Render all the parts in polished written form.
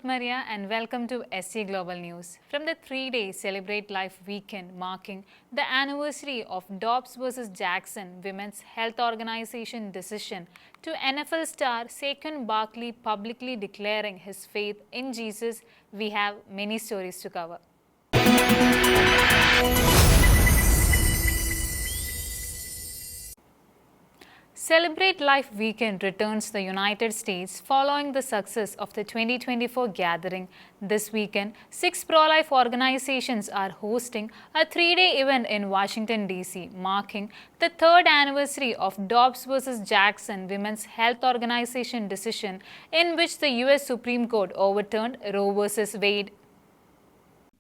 Ruth Maria and welcome to SC Global News. From the 3-day Celebrate Life weekend marking the anniversary of Dobbs vs. Jackson Women's Health Organization decision to NFL star Saquon Barkley publicly declaring his faith in Jesus, we have many stories to cover. Celebrate Life weekend returns to the United States following the success of the 2024 gathering. This weekend, 6 pro-life organizations are hosting a 3-day event in Washington, D.C., marking the 3rd anniversary of Dobbs vs. Jackson Women's Health Organization decision in which the U.S. Supreme Court overturned Roe vs. Wade.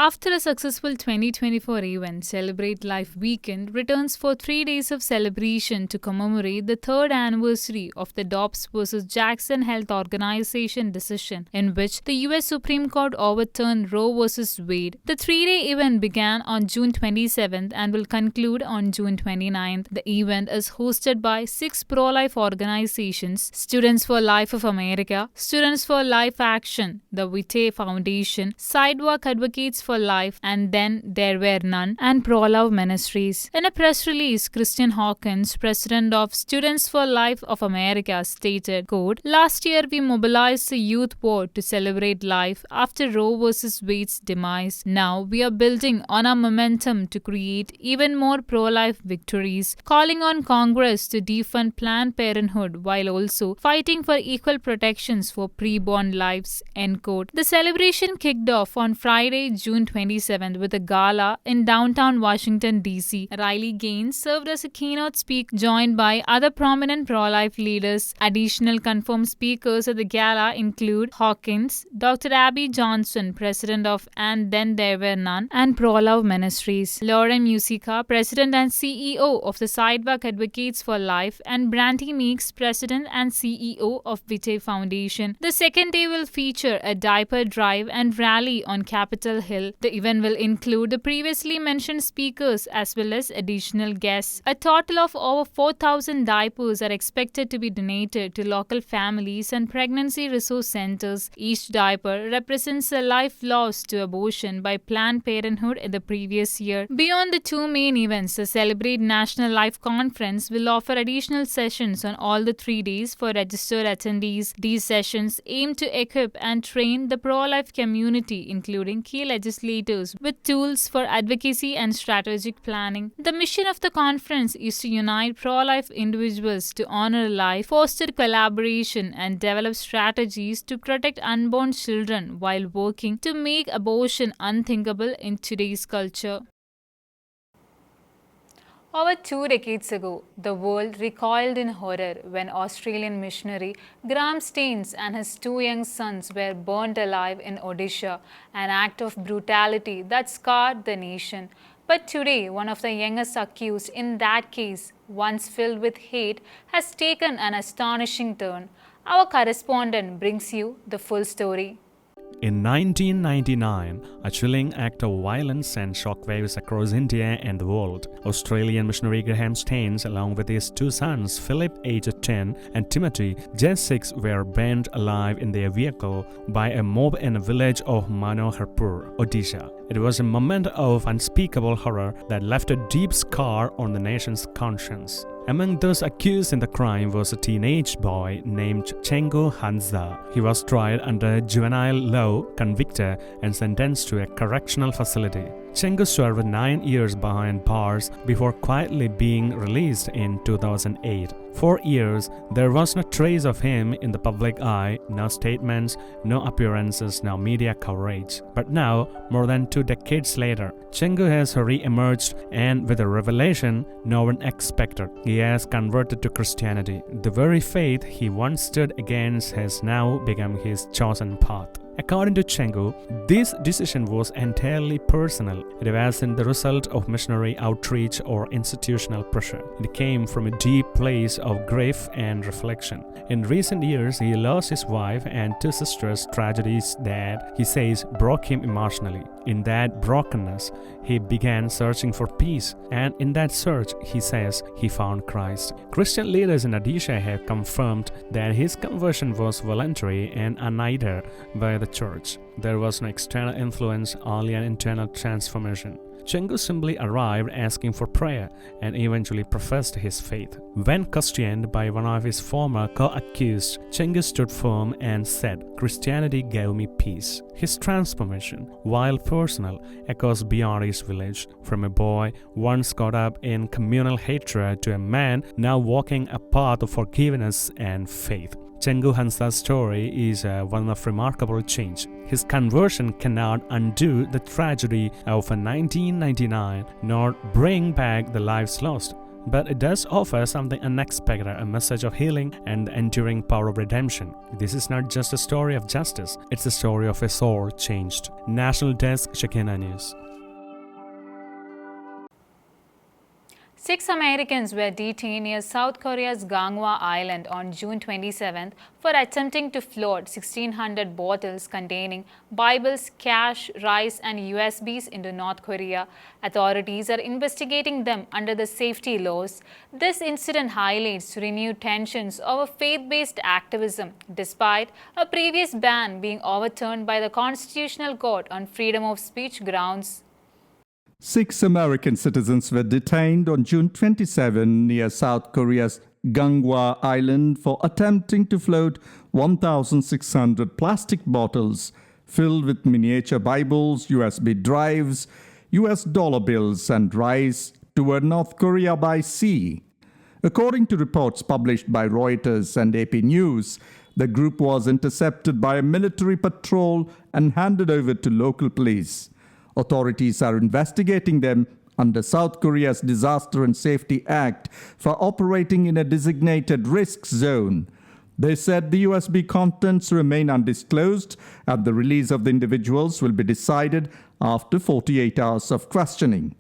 After a successful 2024 event, Celebrate Life Weekend returns for 3 days of celebration to commemorate the 3rd anniversary of the Dobbs vs. Jackson Health Organization decision in which the U.S. Supreme Court overturned Roe vs. Wade. The 3-day event began on June 27th and will conclude on June 29th. The event is hosted by 6 pro-life organizations: Students for Life of America, Students for Life Action, the Vitae Foundation, Sidewalk Advocates for Life, and Then There Were None, and Pro-Love Ministries. In a press release, Christian Hawkins, president of Students for Life of America, stated, quote, "Last year we mobilized the youth board to celebrate life after Roe vs. Wade's demise. Now we are building on our momentum to create even more pro-life victories, calling on Congress to defund Planned Parenthood while also fighting for equal protections for preborn lives," end quote. The celebration kicked off on Friday, June 27th with a gala in downtown Washington, D.C. Riley Gaines served as a keynote speaker, joined by other prominent pro-life leaders. Additional confirmed speakers at the gala include Hawkins, Dr. Abby Johnson, president of And Then There Were None, and Pro-Love Ministries, Lauren Musica, president and CEO of the Sidewalk Advocates for Life, and Brandy Meeks, president and CEO of Vitae Foundation. The second day will feature a diaper drive and rally on Capitol Hill. The event will include the previously mentioned speakers as well as additional guests. A total of over 4,000 diapers are expected to be donated to local families and pregnancy resource centers. Each diaper represents a life lost to abortion by Planned Parenthood in the previous year. Beyond the 2 main events, the Celebrate National Life Conference will offer additional sessions on all the 3 days for registered attendees. These sessions aim to equip and train the pro-life community, including key legislators, with tools for advocacy and strategic planning. The mission of the conference is to unite pro-life individuals to honor life, foster collaboration, and develop strategies to protect unborn children while working to make abortion unthinkable in today's culture. Over 2 decades ago, the world recoiled in horror when Australian missionary Graham Staines and his 2 young sons were burnt alive in Odisha, an act of brutality that scarred the nation. But today, one of the youngest accused in that case, once filled with hate, has taken an astonishing turn. Our correspondent brings you the full story. In 1999, a chilling act of violence sent shockwaves across India and the world. Australian missionary Graham Staines, along with his 2 sons, Philip, aged 10, and Timothy, just 6, were burned alive in their vehicle by a mob in a village of Manoharpur, Odisha. It was a moment of unspeakable horror that left a deep scar on the nation's conscience. Among those accused in the crime was a teenage boy named Chengu Hansa. He was tried under juvenile law, convicted, and sentenced to a correctional facility. Chengu served 9 years behind bars before quietly being released in 2008. For years, there was no trace of him in the public eye, no statements, no appearances, no media coverage. But now, more than 2 decades later, Chengu has re-emerged, and with a revelation no one expected. He has converted to Christianity. The very faith he once stood against has now become his chosen path. According to Chengu, this decision was entirely personal. It wasn't the result of missionary outreach or institutional pressure. It came from a deep place of grief and reflection. In recent years, he lost his wife and 2 sisters, tragedies that, he says, broke him emotionally. In that brokenness, he began searching for peace, and in that search, he says he found Christ. Christian leaders in Odisha have confirmed that his conversion was voluntary and unaided by the church. There was no external influence, only an internal transformation. Chengu simply arrived asking for prayer and eventually professed his faith. When questioned by one of his former co-accused, Chengu stood firm and said, "Christianity gave me peace." His transformation, while personal, echoes beyond his village, from a boy once caught up in communal hatred to a man now walking a path of forgiveness and faith. Chengu Hansa's story is one of remarkable change. His conversion cannot undo the tragedy of 1999 nor bring back the lives lost, but it does offer something unexpected, a message of healing and the enduring power of redemption. This is not just a story of justice, it's a story of a soul changed. National Desk, Shekinah News. 6 Americans were detained near South Korea's Gangwon Island on June 27th for attempting to float 1,600 bottles containing Bibles, cash, rice, and USBs into North Korea. Authorities are investigating them under the safety laws. This incident highlights renewed tensions over faith-based activism, despite a previous ban being overturned by the Constitutional Court on freedom of speech grounds. 6 American citizens were detained on June 27 near South Korea's Gangwon Island for attempting to float 1,600 plastic bottles filled with miniature Bibles, USB drives, US dollar bills, and rice toward North Korea by sea. According to reports published by Reuters and AP News, the group was intercepted by a military patrol and handed over to local police. Authorities are investigating them under South Korea's Disaster and Safety Act for operating in a designated risk zone. They said the USB contents remain undisclosed and the release of the individuals will be decided after 48 hours of questioning.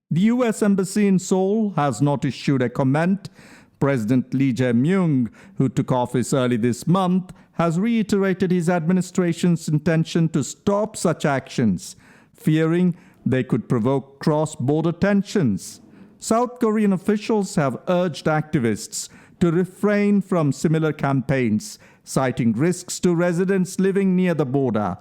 The US Embassy in Seoul has not issued a comment. President Lee Jae-myung, who took office early this month, has reiterated his administration's intention to stop such actions, fearing they could provoke cross-border tensions. South Korean officials have urged activists to refrain from similar campaigns, citing risks to residents living near the border.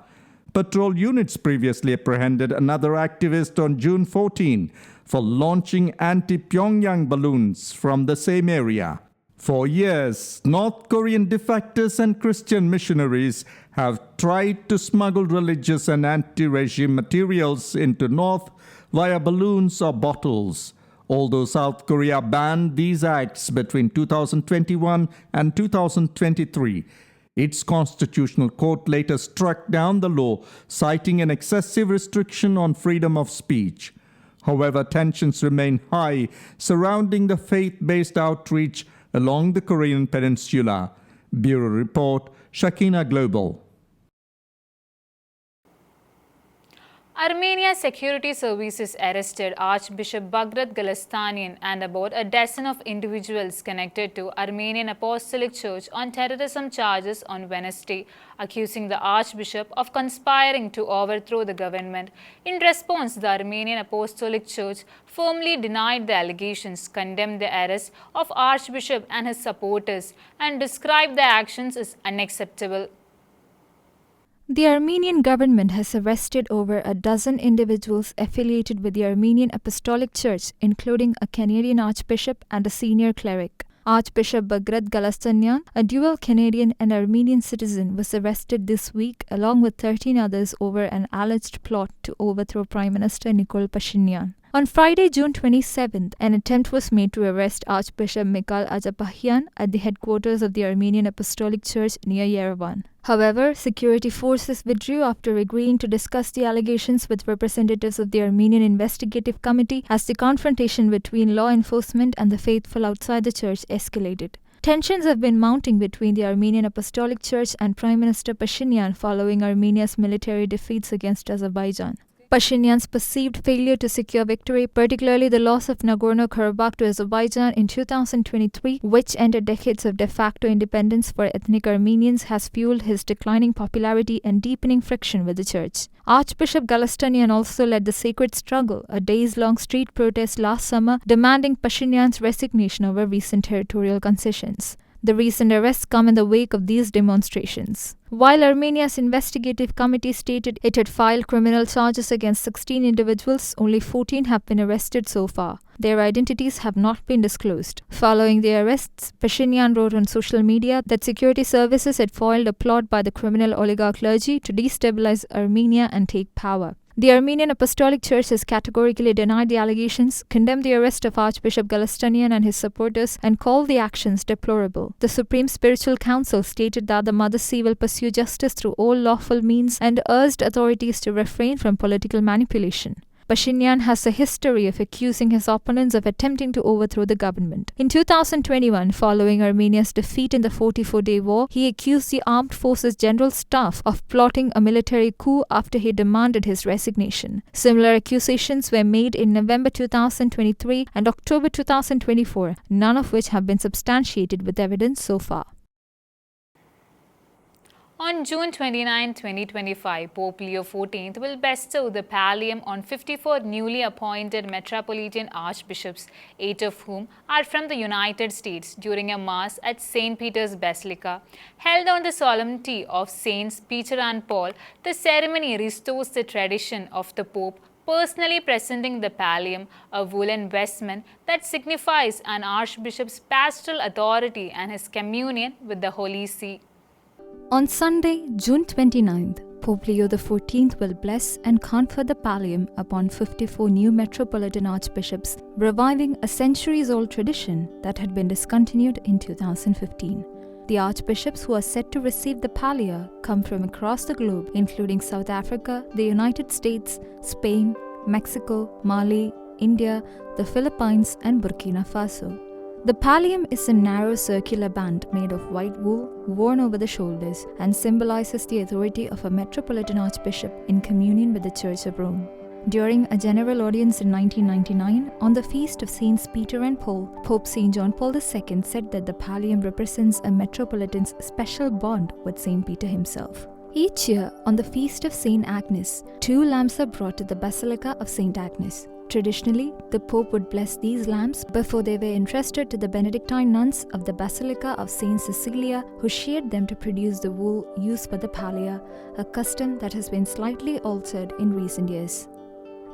Patrol units previously apprehended another activist on June 14 for launching anti-Pyongyang balloons from the same area. For years, North Korean defectors and Christian missionaries have tried to smuggle religious and anti-regime materials into North via balloons or bottles. Although South Korea banned these acts between 2021 and 2023, its constitutional court later struck down the law, citing an excessive restriction on freedom of speech. However, tensions remain high surrounding the faith-based outreach along the Korean peninsula. Bureau Report, Shekinah Global. Armenia Security Services arrested Archbishop Bagrat Galastanian and about a dozen of individuals connected to Armenian Apostolic Church on terrorism charges on Wednesday, accusing the Archbishop of conspiring to overthrow the government. In response, the Armenian Apostolic Church firmly denied the allegations, condemned the arrest of Archbishop and his supporters, and described the actions as unacceptable. The Armenian government has arrested over a dozen individuals affiliated with the Armenian Apostolic Church, including a Canadian archbishop and a senior cleric. Archbishop Bagrat Galastanian, a dual Canadian and Armenian citizen, was arrested this week along with 13 others over an alleged plot to overthrow Prime Minister Nikol Pashinyan. On Friday, June 27th, an attempt was made to arrest Archbishop Mikhail Ajapahian at the headquarters of the Armenian Apostolic Church near Yerevan. However, security forces withdrew after agreeing to discuss the allegations with representatives of the Armenian Investigative Committee as the confrontation between law enforcement and the faithful outside the church escalated. Tensions have been mounting between the Armenian Apostolic Church and Prime Minister Pashinyan following Armenia's military defeats against Azerbaijan. Pashinyan's perceived failure to secure victory, particularly the loss of Nagorno-Karabakh to Azerbaijan in 2023, which ended decades of de facto independence for ethnic Armenians, has fueled his declining popularity and deepening friction with the church. Archbishop Galastanian also led the Sacred Struggle, a days-long street protest last summer demanding Pashinyan's resignation over recent territorial concessions. The recent arrests come in the wake of these demonstrations. While Armenia's investigative committee stated it had filed criminal charges against 16 individuals, only 14 have been arrested so far. Their identities have not been disclosed. Following the arrests, Pashinyan wrote on social media that security services had foiled a plot by the criminal oligarch clergy to destabilize Armenia and take power. The Armenian Apostolic Church has categorically denied the allegations, condemned the arrest of Archbishop Galastanian and his supporters, and called the actions deplorable. The Supreme Spiritual Council stated that the Mother See will pursue justice through all lawful means and urged authorities to refrain from political manipulation. Pashinyan has a history of accusing his opponents of attempting to overthrow the government. In 2021, following Armenia's defeat in the 44-day war, he accused the Armed Forces General Staff of plotting a military coup after he demanded his resignation. Similar accusations were made in November 2023 and October 2024, none of which have been substantiated with evidence so far. On June 29, 2025, Pope Leo XIV will bestow the pallium on 54 newly appointed Metropolitan Archbishops, 8 of whom are from the United States, during a Mass at St. Peter's Basilica. Held on the solemnity of Saints Peter and Paul, the ceremony restores the tradition of the Pope personally presenting the pallium, a woolen vestment that signifies an Archbishop's pastoral authority and his communion with the Holy See. On Sunday, June 29th, Pope Leo XIV will bless and confer the pallium upon 54 new Metropolitan Archbishops, reviving a centuries-old tradition that had been discontinued in 2015. The archbishops who are set to receive the pallia come from across the globe, including South Africa, the United States, Spain, Mexico, Mali, India, the Philippines, and Burkina Faso. The pallium is a narrow circular band made of white wool worn over the shoulders and symbolizes the authority of a metropolitan archbishop in communion with the Church of Rome. During a general audience in 1999, on the feast of Saints Peter and Paul, Pope St. John Paul II said that the pallium represents a metropolitan's special bond with St. Peter himself. Each year, on the feast of St. Agnes, 2 lamps are brought to the Basilica of St. Agnes. Traditionally, the Pope would bless these lamps before they were entrusted to the Benedictine nuns of the Basilica of St. Cecilia, who shared them to produce the wool used for the pallia, a custom that has been slightly altered in recent years.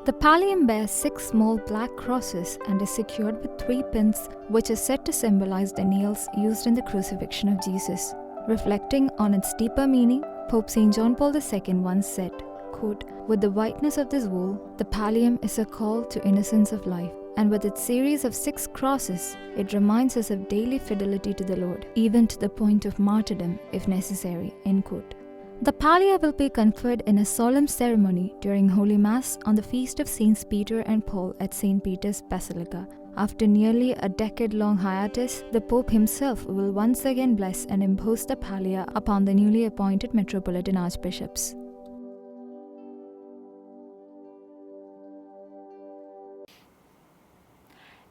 The pallium bears 6 small black crosses and is secured with 3 pins, which are said to symbolize the nails used in the crucifixion of Jesus. Reflecting on its deeper meaning, Pope St. John Paul II once said, quote, "With the whiteness of this wool, the pallium is a call to innocence of life, and with its series of 6 crosses, it reminds us of daily fidelity to the Lord, even to the point of martyrdom if necessary." End quote. The pallia will be conferred in a solemn ceremony during Holy Mass on the feast of Saints Peter and Paul at St. Peter's Basilica. After nearly a decade-long hiatus, the Pope himself will once again bless and impose the pallia upon the newly appointed Metropolitan Archbishops.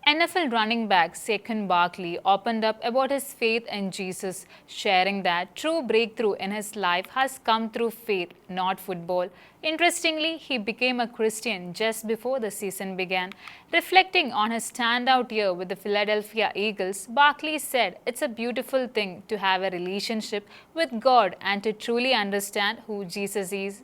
NFL running back Saquon Barkley opened up about his faith in Jesus, sharing that true breakthrough in his life has come through faith, not football. Interestingly, he became a Christian just before the season began. Reflecting on his standout year with the Philadelphia Eagles, Barkley said, "It's a beautiful thing to have a relationship with God and to truly understand who Jesus is."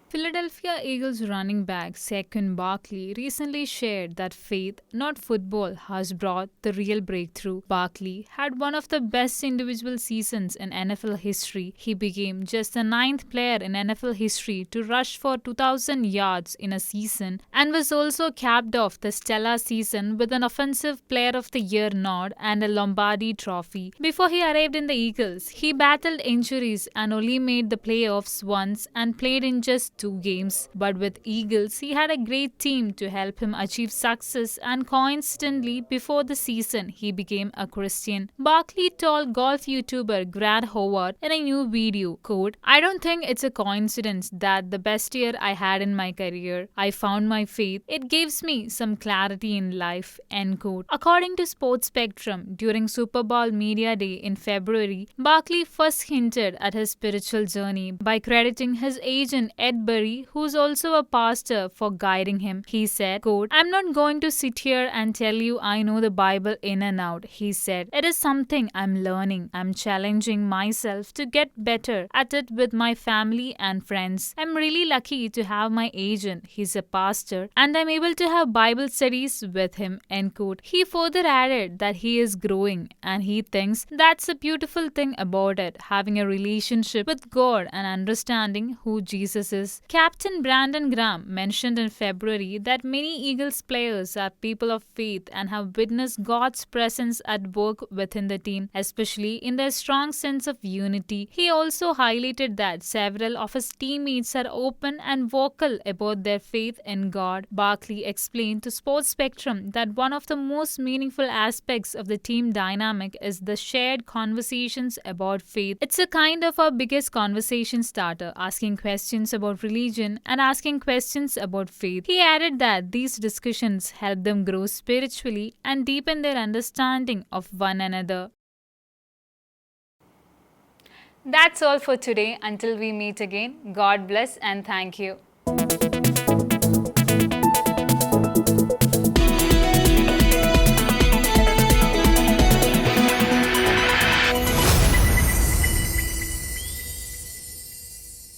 Philadelphia Eagles running back Saquon Barkley recently shared that faith, not football, has brought the real breakthrough. Barkley had one of the best individual seasons in NFL history. He became just the 9th player in NFL history to rush for 2,000 yards in a season and was also capped off the stellar season with an Offensive Player of the Year nod and a Lombardi trophy. Before he arrived in the Eagles, he battled injuries and only made the playoffs once and played in just just 2 games. But with Eagles, he had a great team to help him achieve success, and coincidentally, before the season, he became a Christian. Barkley told golf YouTuber Grant Howard in a new video, quote, "I don't think it's a coincidence that the best year I had in my career, I found my faith. It gives me some clarity in life," end quote. According to Sports Spectrum, during Super Bowl Media Day in February, Barkley first hinted at his spiritual journey by crediting his agent Ed Berry, who's also a pastor, for guiding him. He said, quote, "I'm not going to sit here and tell you I know the Bible in and out," he said. "It is something I'm learning. I'm challenging myself to get better at it with my family and friends. I'm really lucky to have my agent. He's a pastor, and I'm able to have Bible studies with him," end quote. He further added that he is growing, and he thinks that's a beautiful thing about it, having a relationship with God and understanding who Jesus is. Captain Brandon Graham mentioned in February that many Eagles players are people of faith and have witnessed God's presence at work within the team, especially in their strong sense of unity. He also highlighted that several of his teammates are open and vocal about their faith in God. Barkley explained to Sports Spectrum that one of the most meaningful aspects of the team dynamic is the shared conversations about faith. It's a kind of our biggest conversation starter, asking questions about religion and asking questions about faith. He added that these discussions help them grow spiritually and deepen their understanding of one another. That's all for today. Until we meet again, God bless and thank you.